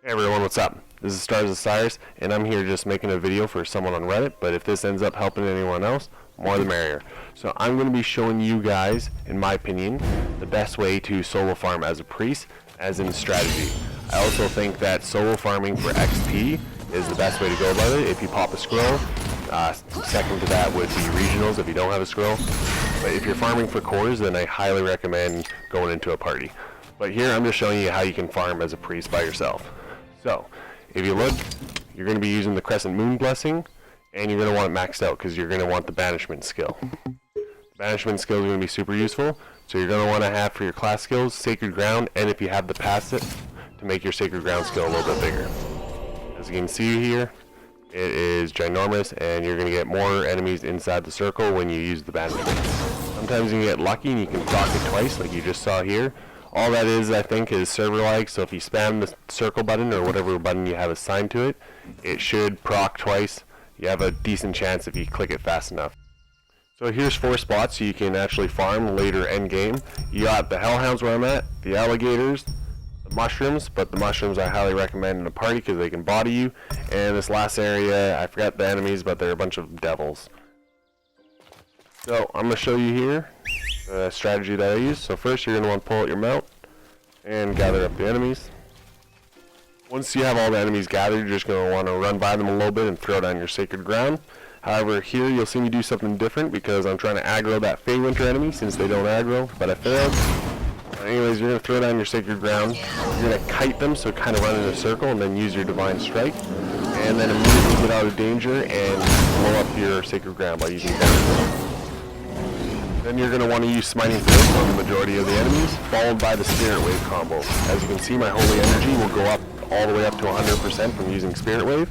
Hey everyone, what's up? This is Stars of Cyrus, and I'm here just making a video for someone on Reddit, but if this ends up helping anyone else, more the merrier. So I'm going to be showing you guys, in my opinion, the best way to solo farm as a priest, as in strategy. I also think that solo farming for XP is the best way to go about it if you pop a scroll. Second to that would be regionals if you don't have a scroll. But if you're farming for cores, then I highly recommend going into a party. But here I'm just showing you how you can farm as a priest by yourself. So, if you look, you're going to be using the Crescent Moon Blessing, and you're going to want it maxed out because you're going to want the Banishment skill. The Banishment skill is going to be super useful, so you're going to want to have for your class skills, Sacred Ground, and if you have the passive, to make your Sacred Ground skill a little bit bigger. As you can see here, it is ginormous, and you're going to get more enemies inside the circle when you use the Banishment. Sometimes you can get lucky and you can proc it twice, like you just saw here. All that is, I think, is server lag, so if you spam the circle button or whatever button you have assigned to it, it should proc twice. You have a decent chance if you click it fast enough. So here's 4 spots so you can actually farm later end game. You got the Hellhounds where I'm at, the Alligators, the Mushrooms, but the Mushrooms I highly recommend in a party because they can body you. And this last area, I forgot the enemies, but they're a bunch of devils. So I'm going to show you here the strategy that I use. So first you're going to want to pull out your mount and gather up the enemies. Once you have all the enemies gathered, you're just going to want to run by them a little bit and throw down your Sacred Ground. However, here you'll see me do something different because I'm trying to aggro that Fey Winter enemy since they don't aggro, but I failed. Anyways, you're going to throw down your Sacred Ground. You're going to kite them, so kind of run in a circle and then use your Divine Strike. And then immediately get out of danger and blow up your Sacred Ground by using Banishment. Then you're going to want to use Smiting Fist on the majority of the enemies, followed by the Spirit Wave combo. As you can see, my Holy Energy will go up all the way up to 100% from using Spirit Wave.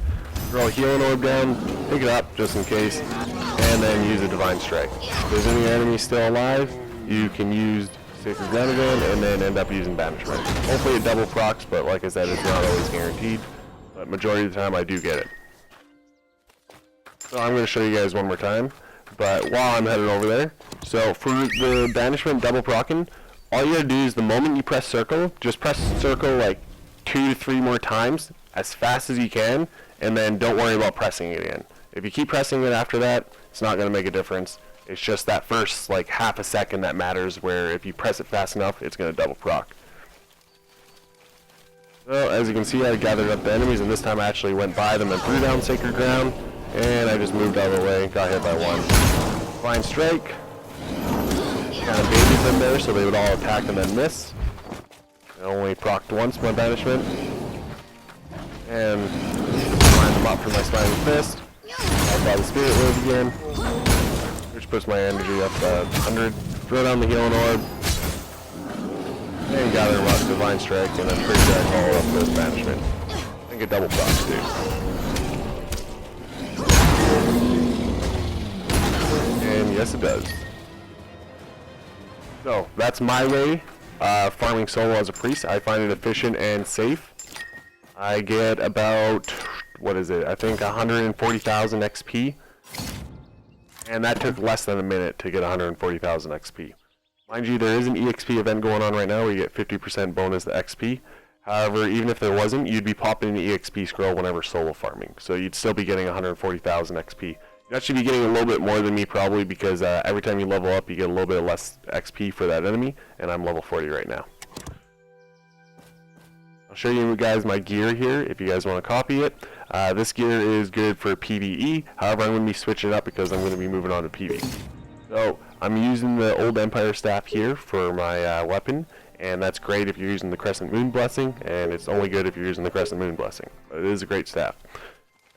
Throw a Healing Orb down, pick it up just in case, and then use a Divine Strike. If there's any enemies still alive, you can use Sacred Ground again, and then end up using Banishment. Hopefully it double procs, but like I said, it's not always guaranteed. But majority of the time I do get it. So I'm going to show you guys one more time. But while I'm headed over there, so for the Banishment double procking, all you gotta do is the moment you press circle, just press circle like 2 to 3 more times as fast as you can, and then don't worry about pressing it again. If you keep pressing it after that, it's not gonna make a difference. It's just that first like half a second that matters, where if you press it fast enough, it's gonna double proc. So as you can see, I gathered up the enemies, and this time I actually went by them and threw down Sacred Ground. And I just moved out of the way, got hit by one. Divine Strike. Kind of babied them there so they would all attack and then miss. I only procced once my Banishment. And line them up for my Smiting Fist. I'll buy the Spirit Wave again. Which puts my energy up to 100. Throw down the Healing Orb. And gather them up, Divine Strike, and then pretty sure I follow up with Banishment. I think it double procs too. And yes, it does. So that's my way farming solo as a priest. I find it efficient and safe. I get about, what is it, I think 140,000 XP. And that took less than a minute to get 140,000 XP. Mind you, there is an EXP event going on right now where you get 50% bonus to XP. However, even if there wasn't, you'd be popping the EXP scroll whenever solo farming. So you'd still be getting 140,000 XP. You'd actually be getting a little bit more than me probably because every time you level up, you get a little bit less XP for that enemy, and I'm level 40 right now. I'll show you guys my gear here if you guys want to copy it. This gear is good for PvE, however I'm going to be switching it up because I'm going to be moving on to PvE. So I'm using the Old Empire staff here for my weapon, and that's great if you're using the Crescent Moon Blessing, and it's only good if you're using the Crescent Moon Blessing. But it is a great staff.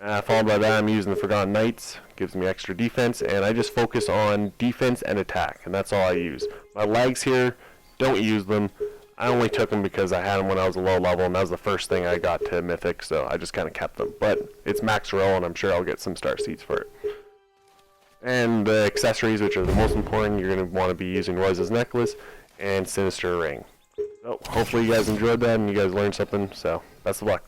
Followed by that, I'm using the Forgotten Knights, gives me extra defense, and I just focus on defense and attack, and that's all I use. My legs here, don't use them. I only took them because I had them when I was a low level, and that was the first thing I got to Mythic, so I just kind of kept them. But it's max roll, and I'm sure I'll get some star seeds for it. And the accessories, which are the most important, you're going to want to be using Royce's Necklace and Sinister Ring. So hopefully you guys enjoyed that and you guys learned something, so best of luck.